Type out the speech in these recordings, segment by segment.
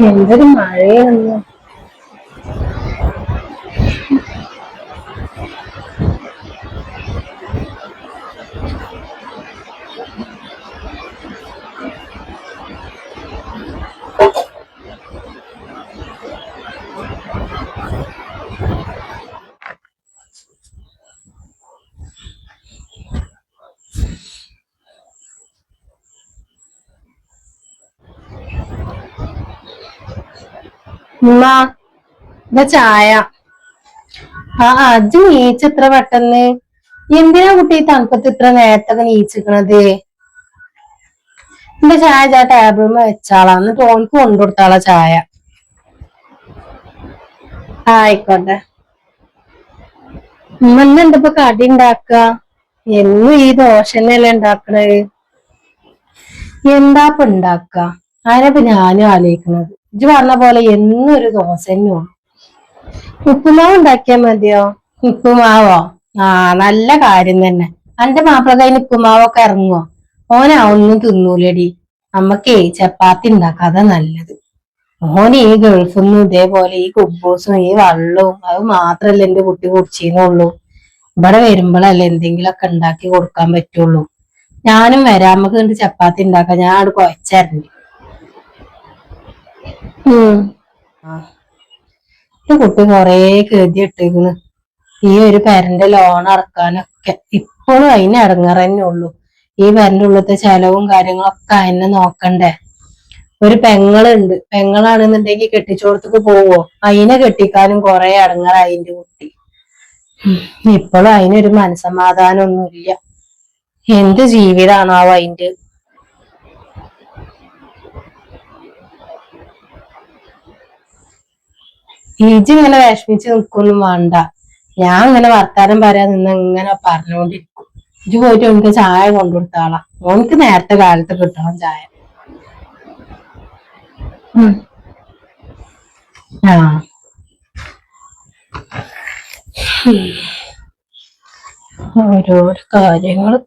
എന്തൊരു മഴയൊന്നും. ഉമ്മ, ഇതാ ചായ. അജ് നീച്ചത്ര പെട്ടെന്ന്. എന്തിനാ കുട്ടി തണുപ്പത്ത് ഇത്ര നേരത്തൊക്കെ നീച്ചിക്കണത്? എന്റെ ചായ ടേബിളിൽ വെച്ചാളാ, എന്നിട്ട് ഓനക്ക് കൊണ്ടുകൊടുത്താളാ ചായ. ആയിക്കോട്ടെ. ഉമ്മ ഇപ്പൊ കടി ഉണ്ടാക്ക? എന്നും ഈ ദോശ തന്നെയല്ലേ ഉണ്ടാക്കണത്? എന്താ ഉണ്ടാക്ക? അതിനപ്പോ ഞാനും ആലോചിക്കുന്നത്. ഇജ്ജ് പറഞ്ഞ പോലെ എന്നും ഒരു ദോശ തന്നെയാണ്. ഉപ്പുമാവ് ഉണ്ടാക്കിയാ മതിയോ? ഉപ്പുമാവോ? നല്ല കാര്യം തന്നെ. എന്റെ മാപ്പിള കയ്യിൽ ഉപ്പുമാവൊക്കെ ഇറങ്ങുവോ? ഓനാ ഒന്നും തിന്നൂലടി. നമ്മക്കേ ചപ്പാത്തി ഉണ്ടാക്കാതെ നല്ലത്. ഓന് ഈ ഗൾഫിന്ന് ഇതേപോലെ ഈ കുബൂസും ഈ വെള്ളവും അത് മാത്രല്ല എന്റെ കുട്ടി കുടിച്ചീന്നുള്ളൂ. ഇവിടെ വരുമ്പോഴല്ലേ എന്തെങ്കിലുമൊക്കെ ഉണ്ടാക്കി കൊടുക്കാൻ പറ്റുള്ളൂ. ഞാനും വരാം, നമുക്ക് കണ്ട് ചപ്പാത്തി ഉണ്ടാക്കാം. ഞാൻ അവിടെ കുഴച്ചായിരുന്നു. ഈ കുട്ടി കൊറേ കരുതി ഇട്ടേക്കണ് ഈ ഒരു പെരന്റെ ലോൺ അടക്കാനൊക്കെ. ഇപ്പോഴും അതിന് ഇടങ്ങാറ് തന്നെ ഉള്ളൂ. ഈ പെരന്റെ ഉള്ളത്തെ ചെലവും കാര്യങ്ങളൊക്കെ അതിനെ നോക്കണ്ടേ. ഒരു പെങ്ങളുണ്ട്. പെങ്ങളാണെന്നുണ്ടെങ്കിൽ കെട്ടിച്ചോടത്തേക്ക് പോവോ? അതിനെ കെട്ടിക്കാനും കൊറേ ഇടങ്ങാറായി എന്റെ കുട്ടി. ഇപ്പോഴും അതിനൊരു മനസമാധാനമൊന്നുമില്ല. എന്ത് ജീവിതാണാവോ അതിന്റെ. ഈജി ഇങ്ങനെ വിഷമിച്ച് നിൽക്കൊന്നും വേണ്ട. ഞാൻ ഇങ്ങനെ വർത്താനം പറയാൻ നിന്ന് ഇങ്ങനെ പറഞ്ഞുകൊണ്ടിരിക്കും. ഇജ് പോയിട്ട് എനിക്ക് ചായ കൊണ്ടുകൊടുത്താളാ. ഓനക്ക് നേരത്തെ കാലത്ത് കിട്ടണം ചായ. ആ ഓരോരോ കാര്യങ്ങള്.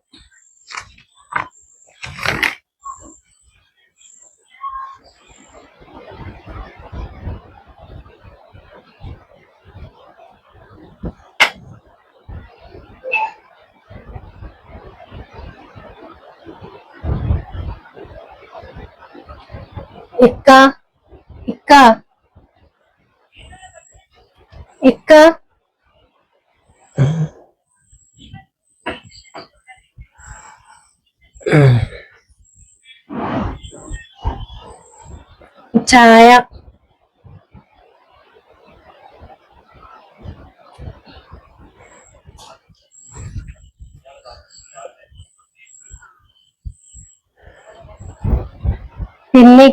ഇക്ക ഇക്ക ഇക്ക ചായ. പിന്നെ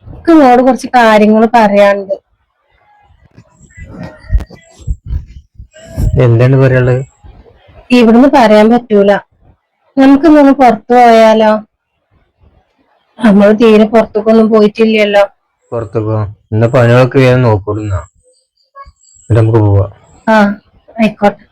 ഇക്കോട് കുറച്ച് കാര്യങ്ങൾ പറയാനുണ്ട്. എന്താണ് പറയാനുള്ളത്? ഇവിടുന്ന് പറയാൻ പറ്റൂല. നമുക്കിന്നൊന്ന് പുറത്തു പോയാലോ? നമ്മൾ തീരെ പുറത്തേക്കൊന്നും പോയിട്ടില്ലല്ലോ. പുറത്തേക്കോ? ഇന്ന പണികളൊക്കെ വേഗം നോക്കൂടുന്ന നമുക്ക് പോവാ. ആയിക്കോട്ടെ.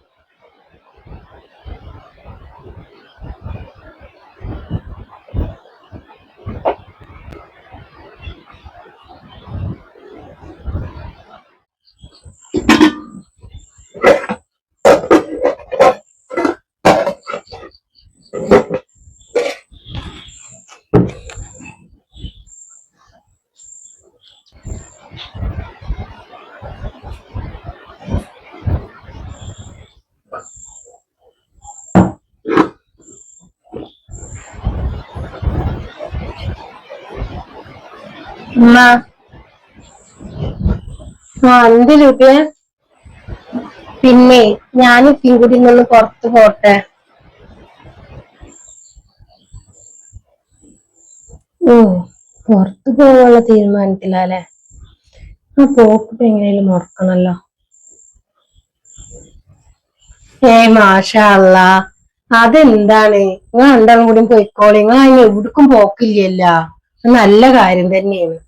ഉമ്മ, 5 രൂപ. പിന്നെ ഞാൻ ഇപ്പം കൂടി നിന്ന് പുറത്തു പോട്ടെ. പുറത്തു പോകാനുള്ള തീരുമാനത്തിലല്ലേ? ആ പോക്ക് എങ്ങനെയാലും മുടക്കണല്ലോ. മാഷാ അല്ലാ, അതെന്താണ്? നിങ്ങൾ രണ്ടാളും കൂടി പോയിക്കോളി. നിങ്ങൾ അതിന് എവിടേക്കും പോക്കില്ലല്ല. നല്ല കാര്യം തന്നെയാണ്.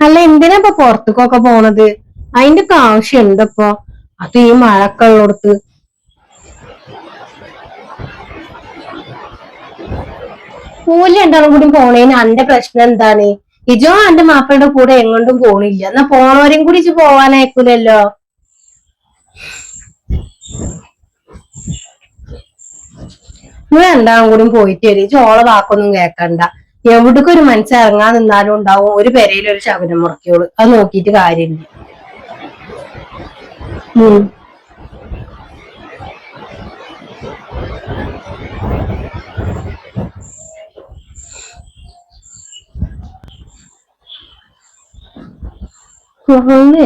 അല്ല, എന്തിനാ ഇപ്പൊ പുറത്തേക്കൊക്കെ പോണത്? അതിന്റെ ഒക്കെ ആവശ്യം എന്തപ്പോ? അത് ഈ മഴക്കെ ഉള്ളടത്ത്. മൂല്യം രണ്ടാളും കൂടി പോണേന് അന്റെ പ്രശ്നം എന്താണ്? ഇജോ അന്റെ മാപ്പിളുടെ കൂടെ എങ്ങോട്ടും പോണില്ല, എന്നാ പോണവരെയും കൂടി ഇജ് പോവാനയക്കൂലല്ലോ. നിങ്ങൾ രണ്ടാളും കൂടി പോയിട്ട് വരും. ചോള വാക്കൊന്നും കേക്കണ്ട. എവിടേക്കും ഒരു മനസ്സ് ഇറങ്ങാൻ നിന്നാലും ഉണ്ടാവും ഒരു പെരയിൽ ഒരു ശകുനം മുറക്കിയോള്. അത് നോക്കിയിട്ട് കാര്യമില്ല.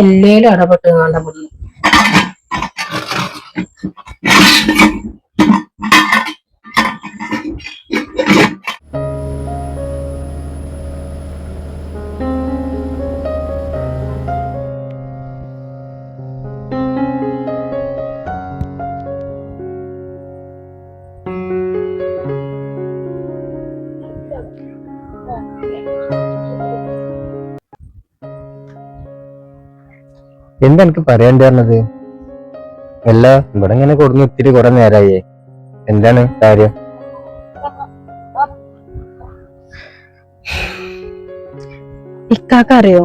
എല്ലേലും ഇടപെട്ട് കണ്ട പുള്ളി. എന്താ എനിക്ക് പറയാണ്ട് പറഞ്ഞത്? അല്ല, ഇവിടെ ഇങ്ങനെ കൊടുന്ന് ഒത്തിരി കുറെ നേരായേ. എന്താണ് കാര്യം? ഇക്കാക്കറിയോ,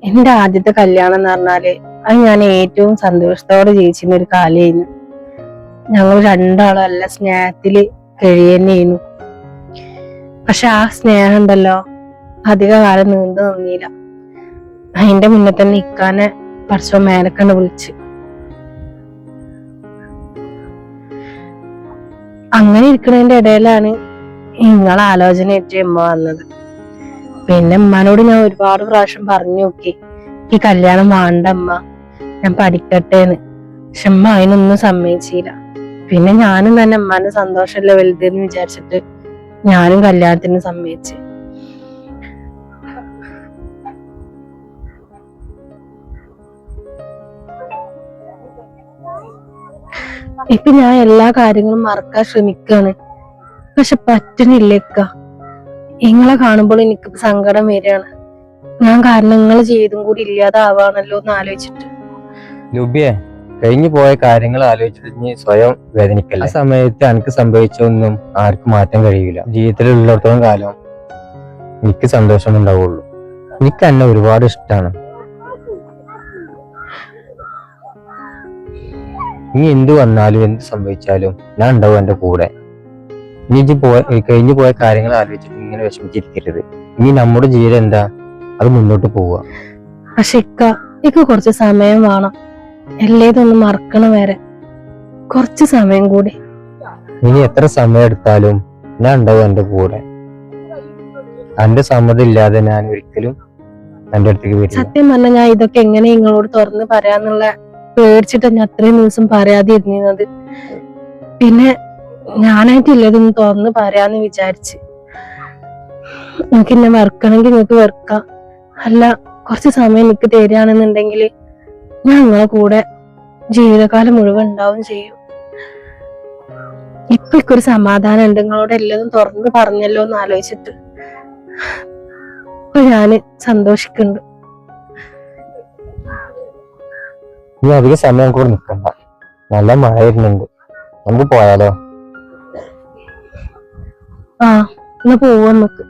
എന്റെ ആദ്യത്തെ കല്യാണം എന്ന് പറഞ്ഞാല് അത് ഞാൻ ഏറ്റവും സന്തോഷത്തോടെ ജീവിച്ചിരുന്ന ഒരു കാലായിരുന്നു. ഞങ്ങൾ രണ്ടാളും നല്ല സ്നേഹത്തില് കഴിയുന്നേനു. പക്ഷെ ആ സ്നേഹം ഉണ്ടല്ലോ അധിക കാലം നീണ്ടു നിന്നില്ല. അതിന്റെ മുന്നേ തന്നെ ഇക്കാനെ പടച്ചോൻ മേലക്കണ്ട് വിളിച്ച്. അങ്ങനെ ഇരിക്കുന്നതിന്റെ ഇടയിലാണ് നിങ്ങളെ ആലോചന ഏറ്റവും ഉമ്മ വന്നത്. പിന്നെ ഉമ്മാനോട് ഞാൻ ഒരുപാട് പ്രാവശ്യം പറഞ്ഞു നോക്കി, ഈ കല്യാണം വേണ്ട അമ്മ, ഞാൻ പഠിക്കട്ടേന്ന്. പക്ഷെ ഉമ്മ അതിനൊന്നും സമ്മതിച്ചില്ല. പിന്നെ ഞാനും തന്നെ ഉമ്മാന്റെ സന്തോഷമല്ലേ വലുതെന്ന് വിചാരിച്ചിട്ട് ഞാനും കല്യാണത്തിന് സമ്മതിച്ച്. ഇപ്പൊ ഞാൻ എല്ലാ കാര്യങ്ങളും മറക്കാൻ ശ്രമിക്കാണ്. പക്ഷെ പറ്റണില്ലേക്ക. നിങ്ങളെ കാണുമ്പോൾ എനിക്ക് സങ്കടം വരികയാണ്. ഞാൻ കാരണം നിങ്ങൾ ചെയ്തും കൂടി ഇല്ലാതാവാണല്ലോ എന്ന് ആലോചിച്ചിട്ട്. ലുബിയെ, കഴിഞ്ഞു പോയ കാര്യങ്ങൾ ആലോചിച്ചിട്ട് സ്വയം വേദനിക്കല്ല. ആ സമയത്ത് എനിക്ക് സംഭവിച്ചൊന്നും ആർക്കും മാറ്റാൻ കഴിയില്ല. ജീവിതത്തിലുള്ളിടത്തോളം കാലം എനിക്ക് സന്തോഷം ഉണ്ടാവുള്ളൂ. എനിക്ക് എന്നെ ഒരുപാട് ഇഷ്ടമാണ്. ഇനി എന്ത് വന്നാലും എന്ത് സംഭവിച്ചാലും ഞാൻ ഉണ്ടാവും എന്റെ കൂടെ. ഇനി കഴിഞ്ഞു പോയ കാര്യങ്ങൾ ആലോചിച്ചിട്ട് ഇങ്ങനെ വിഷമിച്ചിരിക്കരുത്. ഇനി നമ്മുടെ ജീവിതം എന്താ, അത് മുന്നോട്ട് പോവുക. പക്ഷെ ഇക്ക് കുറച്ച് സമയം വേണം. എല്ലേതൊന്നും മറക്കണം വരെ കുറച്ച് സമയം കൂടി. ഇനി എത്ര സമയം എടുത്താലും ഞാൻ ഉണ്ടാവും എന്റെ കൂടെ. എന്റെ സമ്മതം ഇല്ലാതെ ഞാൻ ഒരിക്കലും എന്റെ അടുത്തേക്ക് വരില്ല. സത്യം പറഞ്ഞാൽ ഞാൻ ഇതൊക്കെ എങ്ങനെ നിങ്ങളോട് തുറന്ന് പറയാന്നുള്ള പേടിച്ചിട്ട് ഞാൻ അത്രയും ദിവസം പറയാതെ ഇരുന്നത്. പിന്നെ ഞാനായിട്ടില്ലതൊന്ന് തുറന്ന് പറയാന്ന് വിചാരിച്ച്. എനിക്ക് എന്നെ വെറുക്കണമെങ്കിൽ നിങ്ങൾക്ക് വെറുക്കാം, അല്ല കുറച്ച് സമയം എനിക്ക് തരികയാണെന്നുണ്ടെങ്കിൽ ഞാൻ നിങ്ങളെ കൂടെ ജീവിതകാലം മുഴുവൻ ഉണ്ടാവും ചെയ്യും. ഇപ്പൊ ഒരു സമാധാനം ഉണ്ട് നിങ്ങളോട് എല്ലാതും തുറന്ന് പറഞ്ഞല്ലോ എന്ന് ആലോചിച്ചിട്ട്. ഇപ്പൊ ഞാന് സന്തോഷിക്കുന്നുണ്ട്. ഇനി അധിക സമയം കൂടെ നിൽക്കണ്ട, നല്ല മഴ വരുന്നുണ്ട്, നമുക്ക് പോയാലോ? ആ, എന്നാ പോവാ നമുക്ക്.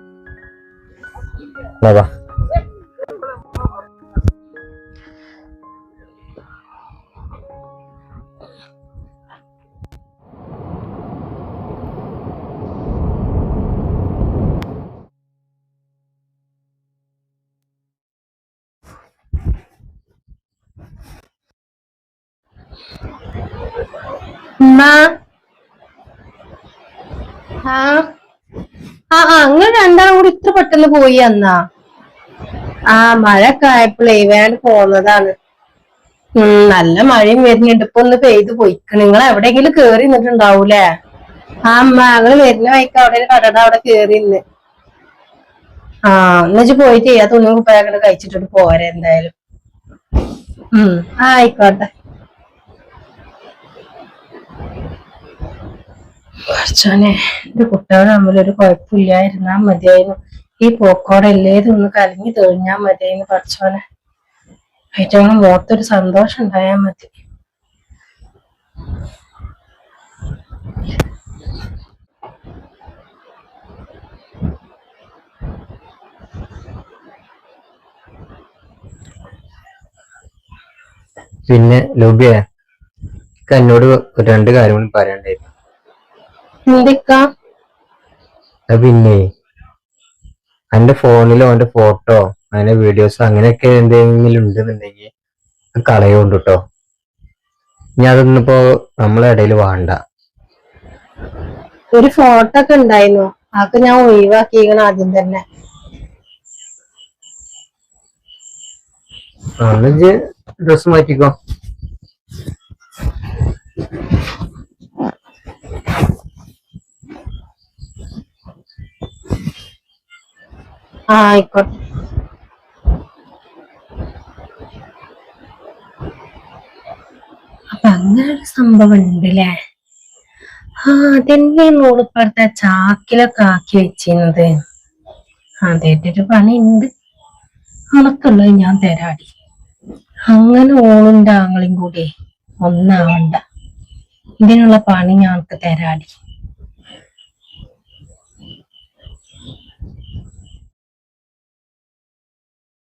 അങ്ങനെ രണ്ടാളും കൂടി ഇത്ര പെട്ടെന്ന് പോയി എന്നാ? ആ, മഴയൊക്കെ ആയപ്പോഴേ വേണ്ട പോന്നതാണ്. നല്ല മഴയും വരുന്നുണ്ട്. ഇപ്പൊ ഒന്ന് പെയ്ത് പോയിക്കണ്. നിങ്ങൾ എവിടെയെങ്കിലും കേറി നിന്നിട്ടുണ്ടാവൂലേ? ആ അമ്മ, ഞങ്ങള് വരുന്ന വഴിക്ക് അവിടെ ഒരു കടയുടെ അവിടെ കേറി നിന്ന്. ആ, എന്നുവെച്ച് പോയിട്ട് ആ തുണി കുപ്പായൊക്കെ കഴിച്ചിട്ട് പോരെ എന്തായാലും. ആയിക്കോട്ടെ. കുറച്ചോനെ, എന്റെ കുട്ടികൾ തമ്മിലൊരു കുഴപ്പമില്ലായിരുന്നാ മതിയായിരുന്നു. ഈ പോക്കോടെ എല്ലാതും ഒന്ന് കലങ്ങി തെളിഞ്ഞാ മതിയായിരുന്നു. കുറച്ചോനെ ഏറ്റവും മുഖത്തൊരു സന്തോഷം ഉണ്ടായാൽ മതി. പിന്നെ ലൂബിയെ എന്നോട് രണ്ട് കാര്യങ്ങളും പറയണ്ടായിരുന്നു. എന്തൊക്കാ? അത് പിന്നെ എന്റെ ഫോണിലോ എന്റെ ഫോട്ടോ അങ്ങനെ വീഡിയോസ് അങ്ങനെയൊക്കെ എന്തെങ്കിലും ഉണ്ടെന്നുണ്ടെങ്കിൽ കളയുണ്ട് കേട്ടോ. ഇനി അതൊന്നിപ്പോ നമ്മളെ ഇടയിൽ വേണ്ട. ഒരു ഫോട്ടോ ഒക്കെ ഉണ്ടായിരുന്നു, അതൊക്കെ ഞാൻ ഒഴിവാക്കിയിരിക്കണം ആദ്യം തന്നെ. അന്ന് ഡ്രസ് മാറ്റിക്കോ. ആയിക്കോട്ടെ. അപ്പൊ അങ്ങനെ ഒരു സംഭവം ഉണ്ടല്ലേ? അതെന്നെ നൂളിപ്പുറത്തെ ചാക്കിലൊക്കെ ആക്കി വെച്ചിരുന്നത്. അതേറ്റൊരു പണി ഉണ്ട്, അണക്കുള്ളത് ഞാൻ തരാടി. അങ്ങനെ ഓളുണ്ട് ആങ്ങളും കൂടി ഒന്നാവണ്ട, ഇതിനുള്ള പണി ഞങ്ങൾക്ക് തരാടി.